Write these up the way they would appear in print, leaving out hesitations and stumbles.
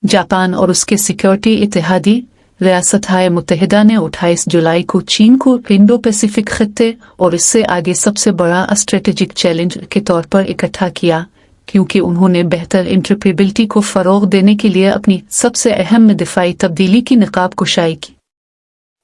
Japan और उसके security इत्तेहादी रियासत-ए मुत्तहिदा ने 28 जुलाई को चीन को इंडो पैसिफिक खित्ते और इससे आगे सबसे बड़ा स्ट्रेटेजिक चैलेंज के तौर पर इकट्ठा किया, क्योंकि उन्होंने बेहतर इंटरऑपरेबिलिटी को फरोग देने के लिए अपनी सबसे अहम दिफाई तब्दीली की नकाब कुशाई की।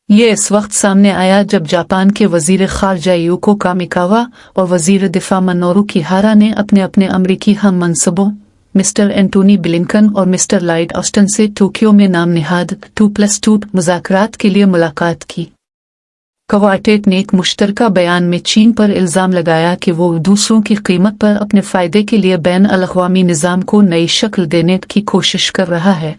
ये इस वक्त सामने आया जब जापान के वजीर खारजा यूको कामिकावा और वजीर दिफा मनोरू किहारा ने अपने अपने अमरीकी हम मनसबों मिस्टर एंटोनी ब्लिंकन और मिस्टर लॉयड ऑस्टिन से टोक्यो में नाम निहाद 2+2 मुज़ाकरात के लिए मुलाकात की। क्वार्टेट ने एक मुश्तरका बयान में चीन पर इल्ज़ाम लगाया कि वो दूसरों की कीमत पर अपने फ़ायदे के लिए बैन अल-अक़वामी निज़ाम को नई शक्ल देने की कोशिश कर रहा है,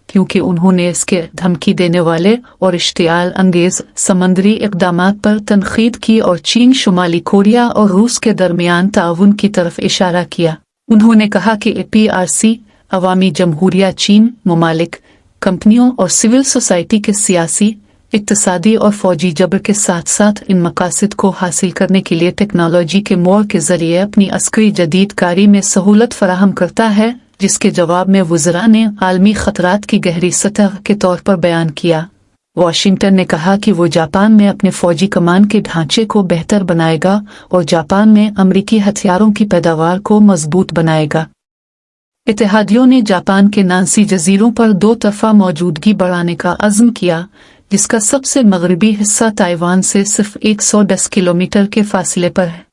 क्योंकि उन्होंने इसके धमकी देने वाले और इश्तियाल अंगेज़ समंदरी इक़दामात पर तनक़ीद की और चीन, शुमाली कोरिया और रूस के दरमियान ताउन की तरफ इशारा किया। उन्होंने कहा कि PRC अवामी जमहूरिया चीन ममालिक, कंपनियों और सिविल सोसाइटी के सियासी, इक़्तिसादी और फ़ौजी जबर के साथ साथ इन मकासद को हासिल करने के लिए टेक्नोलॉजी के मोड़ के ज़रिए अपनी अस्करी जदीदकारी में सहूलत फराहम करता है, जिसके जवाब में वज़रा ने आलमी ख़तरात की गहरी सतह के तौर पर बयान किया। वाशिंगटन ने कहा कि वो जापान में अपने फ़ौजी कमान के ढांचे को बेहतर बनाएगा और जापान में अमरीकी हथियारों की पैदावार को मजबूत बनाएगा। इत्तेहादियों ने जापान के नांसी जजीरों पर दो तरफा मौजूदगी बढ़ाने का अज़्म किया, जिसका सबसे मगरबी हिस्सा ताइवान से सिर्फ 110 किलोमीटर के फासले पर है।